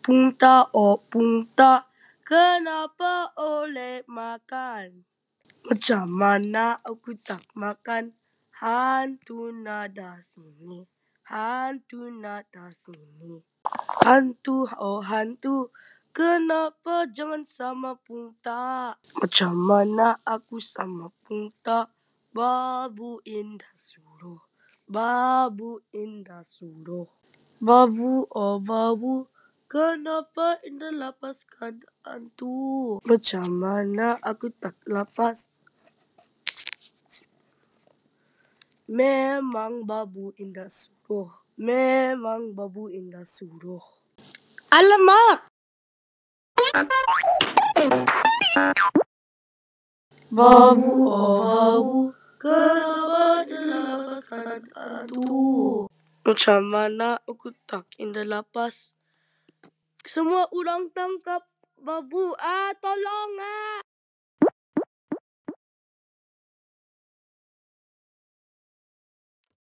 Punta oh punta, kenapa oleh makan? Macam mana aku tak makan? Hantu nada sini, hantu nada sini. Hantu oh hantu, kenapa jangan sama punta? Macam mana aku sama punta? Babu indah suruh, babu indah suruh. Babu oh babu, kenapa indah lepaskan hantu? Macam mana aku tak lepas? Memang babu indah suruh, memang babu indah suruh. Alamak! Babu oh babu, kenapa indah lepaskan hantu? Macam mana aku tak indah lepas? Semua orang tangkap babu, tolong!